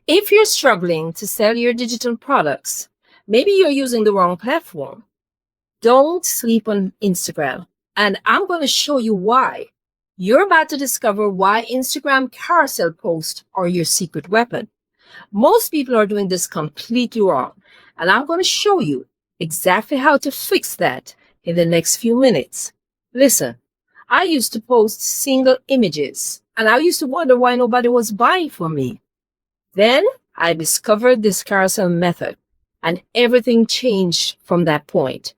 If you're struggling to sell your digital products, maybe you're using the wrong platform. Don't sleep on Instagram. And I'm going to show you why. You're about to discover why Instagram carousel posts are your secret weapon. Most people are doing this completely wrong. And I'm going to show you exactly how to fix that in the next few minutes. Listen, I used to post single images and I used to wonder why nobody was buying from me. Then I discovered this carousel method and everything changed from that point.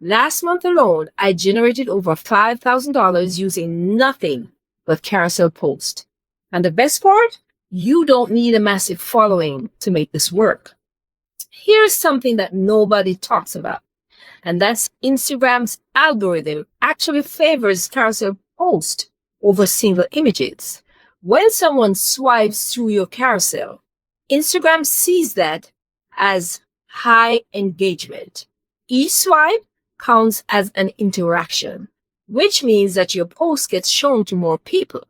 Last month alone, I generated over $5,000 using nothing but carousel posts. And the best part? You don't need a massive following to make this work. Here's something that nobody talks about, and that's Instagram's algorithm actually favors carousel posts over single images. When someone swipes through your carousel, Instagram sees that as high engagement. Each swipe counts as an interaction, which means that your post gets shown to more people.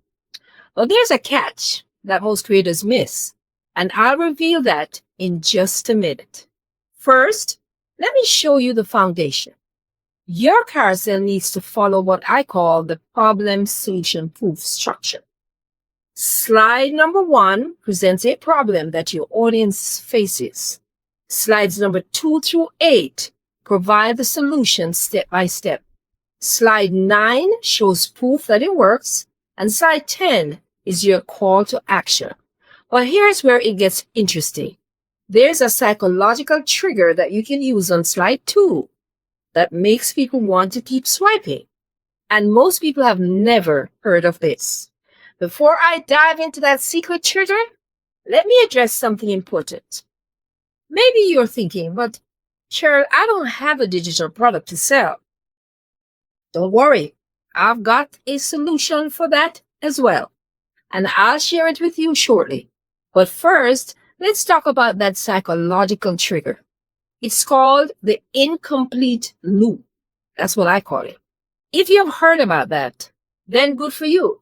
But there's a catch that most creators miss, and I'll reveal that in just a minute. First, let me show you the foundation. Your carousel needs to follow what I call the problem-solution proof structure. Slide number 1 presents a problem that your audience faces. Slides number 2 through 8 provide the solution step by step. Slide 9 shows proof that it works, and slide 10 is your call to action. But here's where it gets interesting. There's a psychological trigger that you can use on slide 2 that makes people want to keep swiping. And most people have never heard of this. Before I dive into that secret trigger, let me address something important. Maybe you're thinking, but Cheryl, I don't have a digital product to sell. Don't worry, I've got a solution for that as well, and I'll share it with you shortly. But first, let's talk about that psychological trigger. It's called the incomplete loop. That's what I call it. If you've heard about that, then good for you.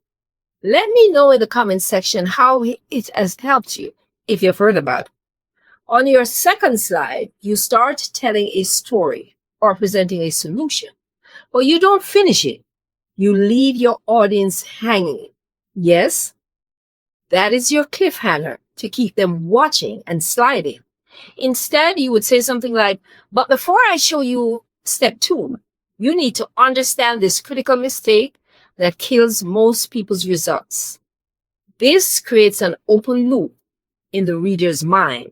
Let me know in the comments section how it has helped you if you've heard about it. On your second slide, you start telling a story or presenting a solution, but you don't finish it. You leave your audience hanging. Yes, that is your cliffhanger to keep them watching and sliding. Instead, you would say something like, but before I show you step 2, you need to understand this critical mistake that kills most people's results. This creates an open loop in the reader's mind.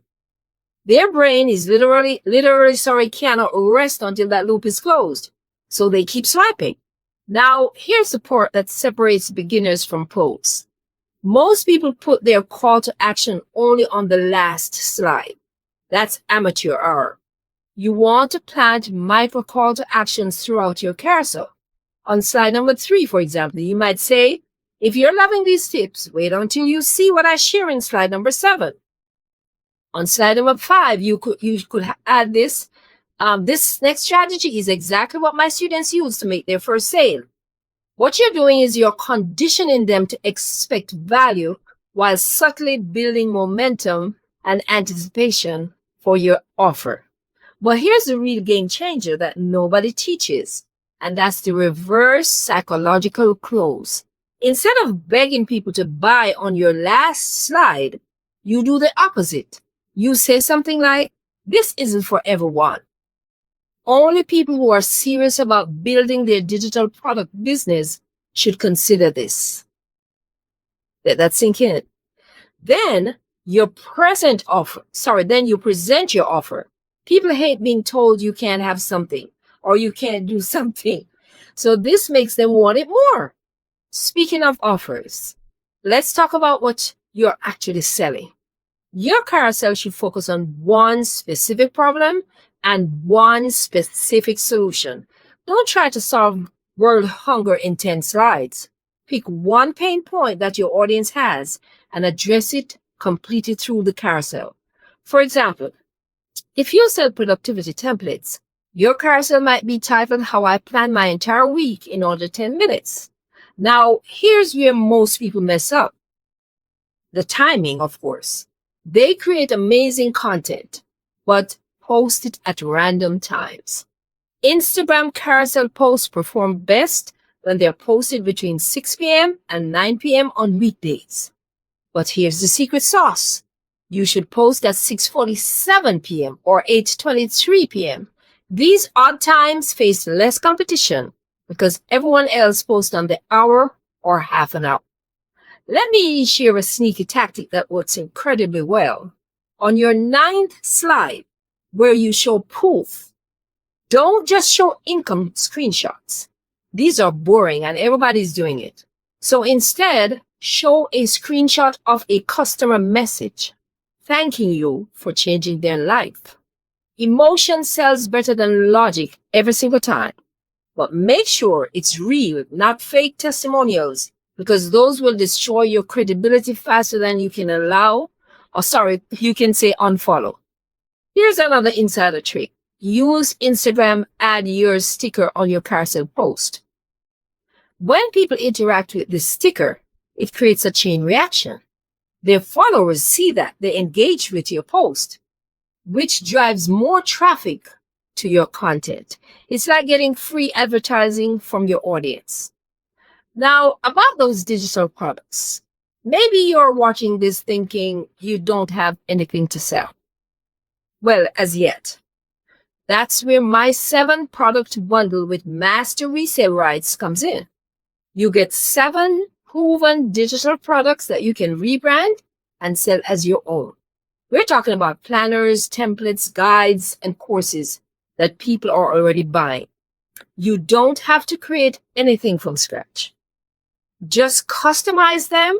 Their brain is literally cannot rest until that loop is closed. So they keep swiping. Now, here's the part that separates beginners from pros. Most people put their call to action only on the last slide. That's amateur hour. You want to plant micro call to actions throughout your carousel. On slide number 3, for example, you might say, if you're loving these tips, wait until you see what I share in slide number 7. On slide number 5, you could add this. This next strategy is exactly what my students use to make their first sale. What you're doing is you're conditioning them to expect value while subtly building momentum and anticipation for your offer. But here's the real game changer that nobody teaches, and that's the reverse psychological close. Instead of begging people to buy on your last slide, you do the opposite. You say something like, this isn't for everyone. Only people who are serious about building their digital product business should consider this. Let that sink in. Then you present your offer. People hate being told you can't have something or you can't do something. So this makes them want it more. Speaking of offers, let's talk about what you're actually selling. Your carousel should focus on one specific problem and one specific solution. Don't try to solve world hunger in 10 slides. Pick one pain point that your audience has and address it completely through the carousel. For example, if you sell productivity templates, your carousel might be titled How I Plan My Entire Week in Under 10 Minutes. Now, here's where most people mess up. The timing, of course. They create amazing content, but post it at random times. Instagram carousel posts perform best when they're posted between 6 p.m. and 9 p.m. on weekdays. But here's the secret sauce. You should post at 6:47 p.m. or 8:23 p.m. These odd times face less competition because everyone else posts on the hour or half an hour. Let me share a sneaky tactic that works incredibly well. On your 9th slide, where you show proof, don't just show income screenshots. These are boring and everybody's doing it. So instead, show a screenshot of a customer message thanking you for changing their life. Emotion sells better than logic every single time. But make sure it's real, not fake testimonials, because those will destroy your credibility faster than you can you can say unfollow. Here's another insider trick. Use Instagram Add Yours sticker on your carousel post. When people interact with this sticker, it creates a chain reaction. Their followers see that they engage with your post, which drives more traffic to your content. It's like getting free advertising from your audience. Now, about those digital products, maybe you're watching this thinking you don't have anything to sell. Well, as yet. That's where my 7-product bundle with master resale rights comes in. You get 7 proven digital products that you can rebrand and sell as your own. We're talking about planners, templates, guides, and courses that people are already buying. You don't have to create anything from scratch. Just customize them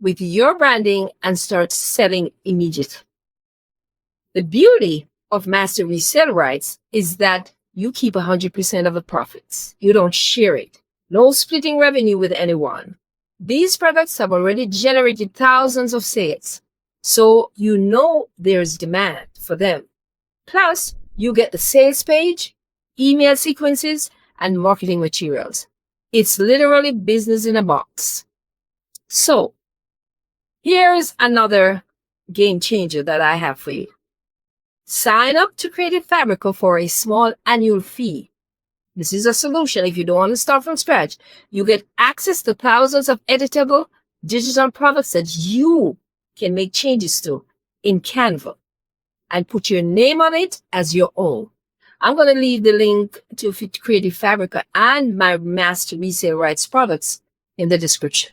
with your branding and start selling immediately. The beauty of master resale rights is that you keep 100% of the profits. You don't share it. No splitting revenue with anyone. These products have already generated thousands of sales, so you know there's demand for them. Plus, you get the sales page, email sequences, and marketing materials. It's literally business in a box. So, here's another game changer that I have for you. Sign up to Creative Fabrica for a small annual fee. This is a solution if you don't want to start from scratch. You get access to thousands of editable digital products that you can make changes to in Canva and put your name on it as your own. I'm going to leave the link to Creative Fabrica and my master resale rights products in the description.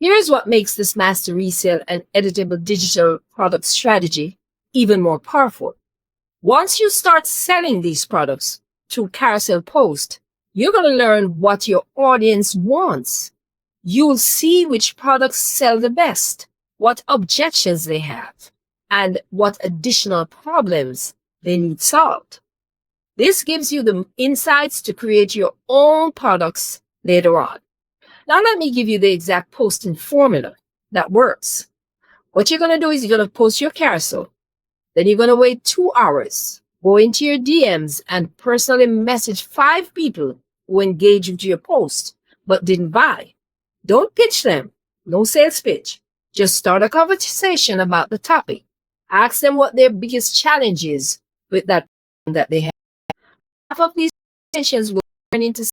Here's what makes this master resale and editable digital product strategy even more powerful. Once you start selling these products through carousel post, you're going to learn what your audience wants. You'll see which products sell the best, what objections they have, and what additional problems they need solved. This gives you the insights to create your own products later on. Now let me give you the exact posting formula that works. What you're going to do is you're going to post your carousel. Then you're going to wait 2 hours. Go into your DMs and personally message 5 people who engaged with your post but didn't buy. Don't pitch them. No sales pitch. Just start a conversation about the topic. Ask them what their biggest challenge is with that they have. Half of these conversations will turn into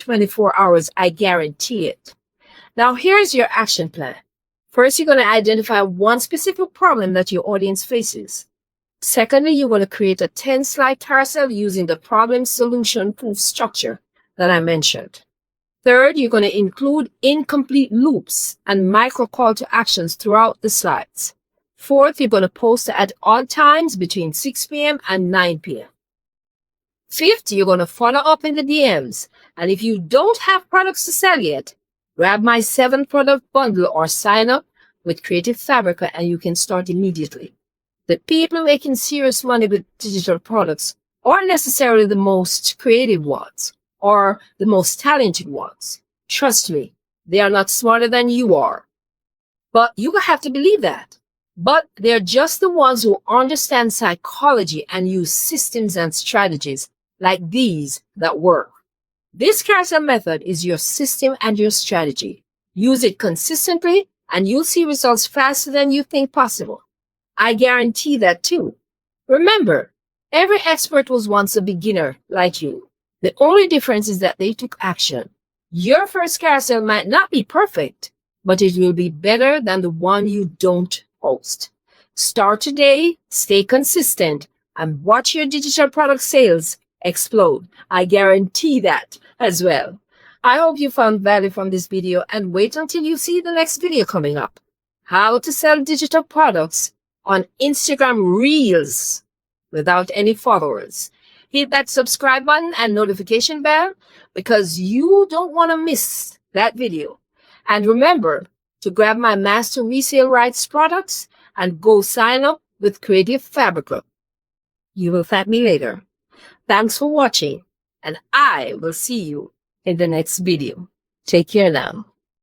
24 hours. I guarantee it. Now, here's your action plan. First, you're going to identify one specific problem that your audience faces. Secondly, you're going to create a 10-slide carousel using the problem solution proof structure that I mentioned. Third, you're going to include incomplete loops and micro call to actions throughout the slides. Fourth, you're going to post at odd times between 6 p.m. and 9 p.m. Fifth, you're going to follow up in the DMs. And if you don't have products to sell yet, grab my 7-product bundle or sign up with Creative Fabrica and you can start immediately. The people making serious money with digital products aren't necessarily the most creative ones or the most talented ones. Trust me, they are not smarter than you are. But you have to believe that. But they're just the ones who understand psychology and use systems and strategies like these that work. This carousel method is your system and your strategy. Use it consistently and you'll see results faster than you think possible. I guarantee that too. Remember, every expert was once a beginner like you. The only difference is that they took action. Your first carousel might not be perfect, but it will be better than the one you don't post. Start today, stay consistent, and watch your digital product sales explode. I guarantee that as well. I hope you found value from this video, and wait until you see the next video coming up. How to sell digital products on Instagram Reels without any followers. Hit that subscribe button and notification bell because you don't want to miss that video. And remember to grab my master resale rights products and go sign up with Creative Fabrica. You will thank me later. Thanks for watching, and I will see you in the next video. Take care now.